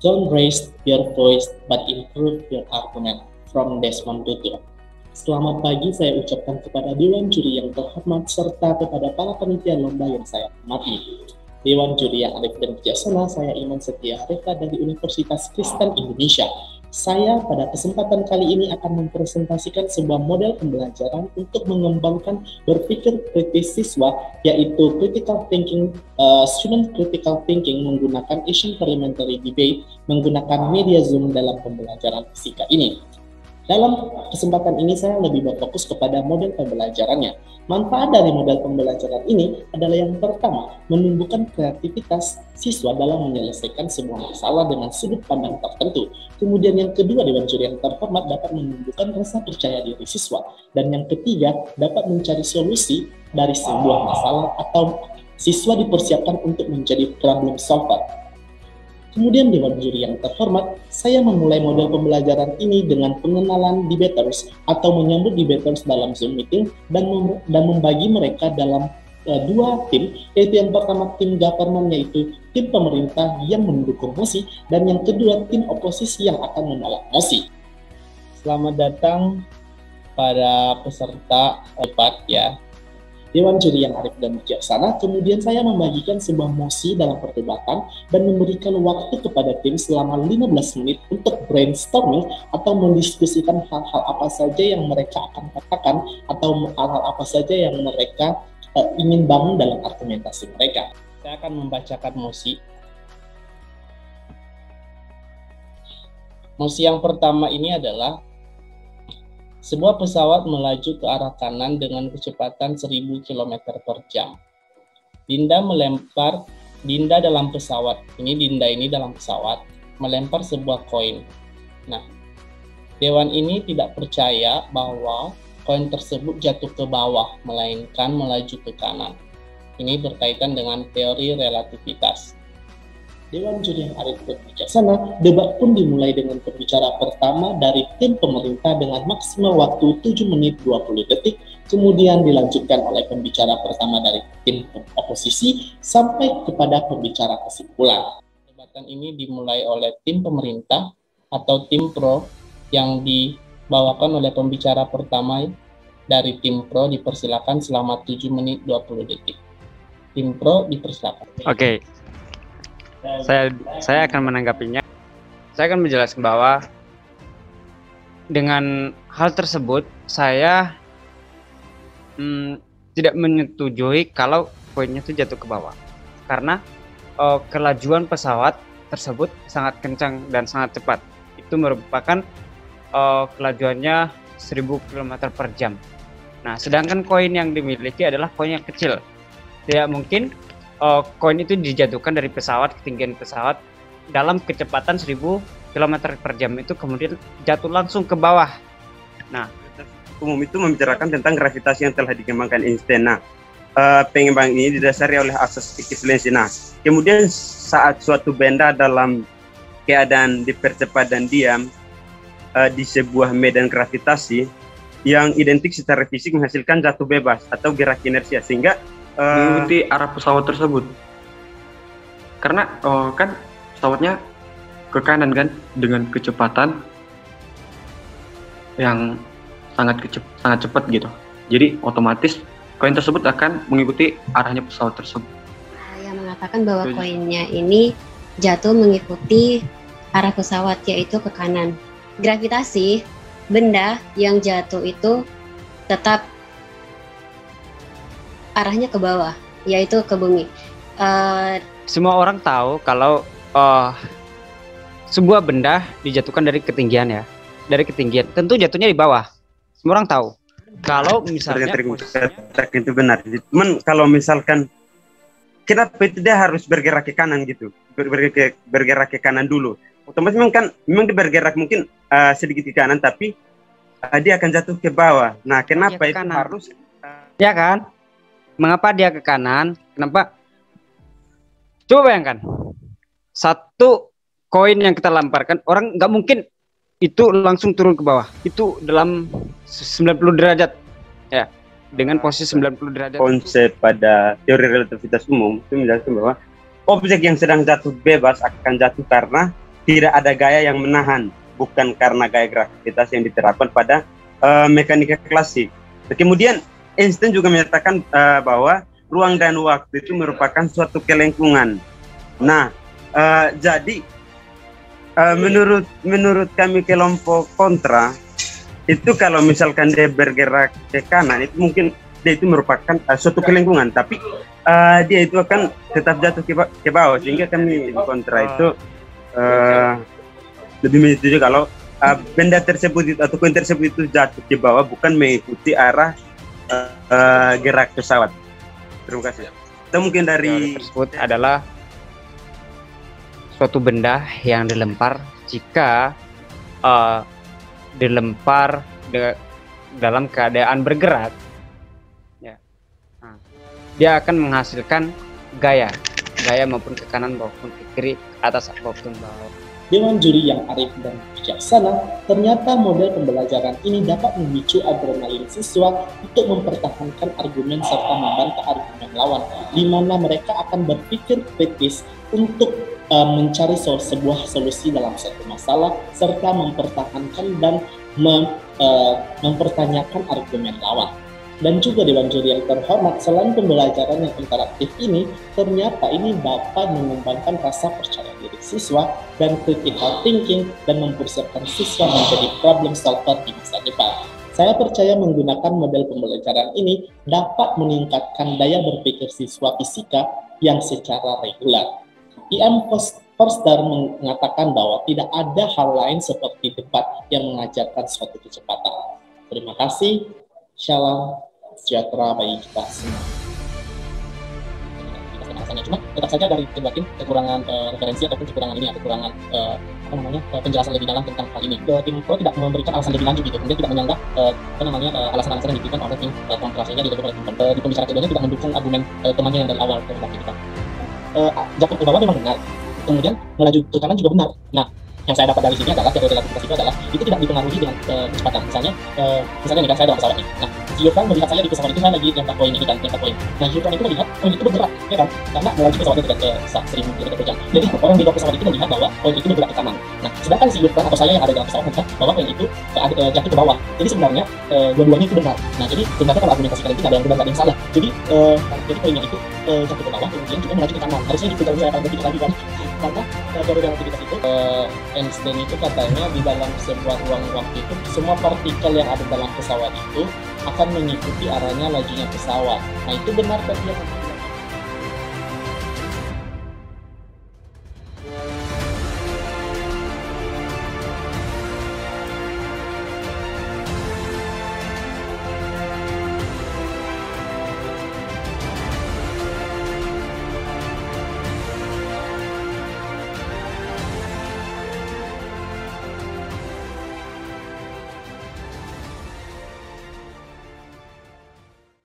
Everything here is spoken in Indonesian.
Don't raise your voice, but improve your argument. From Desmond Tutu. Selamat pagi saya ucapkan kepada Dewan Juri yang terhormat serta kepada para panitia lomba yang saya hormati. Dewan Juri yang arif dan bijaksana, saya Iman Setia Arifah dari Universitas Kristen Indonesia. Saya pada kesempatan kali ini akan mempresentasikan sebuah model pembelajaran untuk mengembangkan berpikir kritis siswa, yaitu critical thinking, student critical thinking menggunakan Asian Parliamentary Debate menggunakan media Zoom dalam pembelajaran fisika ini. Dalam kesempatan ini saya lebih berfokus kepada model pembelajarannya. Manfaat dari model pembelajaran ini adalah yang pertama, menumbuhkan kreativitas siswa dalam menyelesaikan sebuah masalah dengan sudut pandang tertentu. Kemudian yang kedua, Dewan Juri yang terhormat dapat menumbuhkan rasa percaya diri siswa. Dan yang ketiga, dapat mencari solusi dari sebuah masalah atau siswa dipersiapkan untuk menjadi problem solver. Kemudian Dewan Juri yang terhormat, saya memulai model pembelajaran ini dengan pengenalan debaters atau menyambut debaters dalam Zoom meeting dan membagi mereka dalam dua tim, yaitu yang pertama tim government, yaitu tim pemerintah yang mendukung mosi, dan yang kedua tim oposisi yang akan menolak mosi. Selamat datang para peserta debat ya. Dewan Juri yang arif dan bijaksana, kemudian saya membagikan sebuah mosi dalam perdebatan dan memberikan waktu kepada tim selama 15 menit untuk brainstorming atau mendiskusikan hal-hal apa saja yang mereka akan katakan atau hal-hal apa saja yang mereka ingin bangun dalam argumentasi mereka. Saya akan membacakan mosi. Mosi yang pertama ini adalah sebuah pesawat melaju ke arah kanan dengan kecepatan 1000 km per jam. Dinda dalam pesawat, Dinda ini dalam pesawat, melempar sebuah koin. Nah, Dewan ini tidak percaya bahwa koin tersebut jatuh ke bawah, melainkan melaju ke kanan. Ini berkaitan dengan teori relativitas. Dewan Juri yang arif dan bijaksana, debat pun dimulai dengan pembicara pertama dari tim pemerintah dengan maksimal waktu 7 menit 20 detik, kemudian dilanjutkan oleh pembicara pertama dari tim oposisi sampai kepada pembicara kesimpulan. Debatan ini dimulai oleh tim pemerintah atau tim pro yang dibawakan oleh pembicara pertama dari tim pro dipersilakan selama 7 menit 20 detik. Tim pro dipersilakan. Oke. Saya akan menanggapinya. Saya akan menjelaskan bahwa dengan hal tersebut saya tidak menyetujui kalau koinnya itu jatuh ke bawah, karena kelajuan pesawat tersebut sangat kencang dan sangat cepat. Itu merupakan kelajuannya 1000 km per jam. Nah, sedangkan koin yang dimiliki adalah koin yang kecil. Tidak mungkin koin itu dijatuhkan dari pesawat, ketinggian pesawat dalam kecepatan 1000 km per jam itu kemudian jatuh langsung ke bawah. Nah, umum itu membicarakan tentang gravitasi yang telah dikembangkan Einstein. Nah, pengembangan ini didasari oleh asas ekivalencsi. Nah, kemudian saat suatu benda dalam keadaan dipercepat dan diam di sebuah medan gravitasi yang identik secara fisik menghasilkan jatuh bebas atau gerak inersia, sehingga mengikuti arah pesawat tersebut, karena kan pesawatnya ke kanan kan dengan kecepatan yang sangat cepat gitu, jadi otomatis koin tersebut akan mengikuti arahnya pesawat tersebut. Yang mengatakan bahwa koinnya ini jatuh mengikuti arah pesawat, yaitu ke kanan. Gravitasi, benda yang jatuh itu tetap arahnya ke bawah, yaitu ke bumi. Semua orang tahu kalau sebuah benda dijatuhkan dari ketinggian ya, dari ketinggian, tentu jatuhnya di bawah. Semua orang tahu. Kalau misalnya itu benar. Cuman kalau misalkan kenapa itu dia harus bergerak ke kanan gitu, bergerak ke kanan dulu. Otomatis memang dia bergerak mungkin sedikit ke kanan, tapi dia akan jatuh ke bawah. Nah, kenapa itu kanan harus? Ya kan? Mengapa dia ke kanan? Kenapa? Coba bayangkan, satu koin yang kita lemparkan, orang nggak mungkin itu langsung turun ke bawah. Itu dalam 90 derajat, ya, dengan posisi 90 derajat. Konsep pada teori relativitas umum itu menjelaskan bahwa objek yang sedang jatuh bebas akan jatuh karena tidak ada gaya yang menahan, bukan karena gaya gravitasi yang diterapkan pada mekanika klasik. Kemudian Einstein juga menyatakan bahwa ruang dan waktu itu merupakan suatu kelengkungan. Nah, jadi menurut kami kelompok kontra itu, kalau misalkan dia bergerak ke kanan, itu mungkin dia itu merupakan suatu kelengkungan, tapi dia itu akan tetap jatuh ke bawah, sehingga kami kontra itu lebih menyetujui kalau benda tersebut atau koin tersebut itu jatuh ke bawah, bukan mengikuti arah gerak pesawat. Terima kasih. Itu mungkin dari tersebut adalah suatu benda yang dilempar jika dilempar dalam keadaan bergerak, ya. Nah, dia akan menghasilkan gaya maupun ke kanan maupun ke kiri, ke atas maupun bawah. Dewan juri yang arif dan bijaksana, ternyata model pembelajaran ini dapat memicu adrenalin siswa untuk mempertahankan argumen serta membantah argumen lawan, di mana mereka akan berpikir kritis untuk mencari sebuah solusi dalam satu masalah, serta mempertahankan dan mempertanyakan argumen lawan. Dan juga Dewan Juri yang terhormat, selain pembelajaran yang interaktif ini, ternyata ini dapat mengembangkan rasa percaya diri siswa dan critical thinking, dan mempersiapkan siswa menjadi problem solver di masa depan. Saya percaya menggunakan model pembelajaran ini dapat meningkatkan daya berpikir siswa fisika yang secara regular. I.M. Forster mengatakan bahwa tidak ada hal lain seperti debat yang mengajarkan suatu kecepatan. Terima kasih. Shalom. Sejahtera bagi kita semua. Cuma tetap saja dari Tim kekurangan referensi ataupun kekurangan penjelasan lebih dalam tentang hal ini. Tim Pro tidak memberikan alasan lebih lanjut gitu, kemudian tidak menyanggah alasan-alasan yang diberikan oleh tim kontra, sehingga dilakukan oleh di pembicara keduanya tidak mendukung argumen temannya yang dari awal kita. Jatuh ke bawah memang benar, kemudian melaju ke kanan juga benar. Nah, yang saya dapat dari sini adalah teori relativitas itu adalah itu tidak dipengaruhi dengan kecepatan. Misalnya nih kan, saya dalam pesawat nih. Nah, si Yufran melihat saya di pesawat itu, saya lagi lempar koin ini kan, lempar koin. Nah, Yufran itu melihat koin itu bergerak, ya kan? Karena melaju pesawatnya tidak ke 1000 km per jam. Jadi orang di luar pesawat itu melihat bahwa koin itu bergerak ke kanan. Nah, sedangkan si Yufran atau saya yang ada dalam pesawat melihat bahwa koin itu jatuh ke bawah. Jadi sebenarnya dua-duanya itu benar. Nah, jadi sebenarnya kalau argumentasi kalian itu ada yang benar, ada yang salah. Jadi koinnya itu jatuh ke bawah, kemudian juga melaju ke kanan. Harusnya gitu, kalau saya akan berpikir lagi kan. Karena teori relativitas itu Einstein itu katanya di dalam sebuah ruang waktu itu semua partikel yang ada dalam pesawat itu akan mengikuti arahnya lajunya pesawat. Nah, itu benar, tapi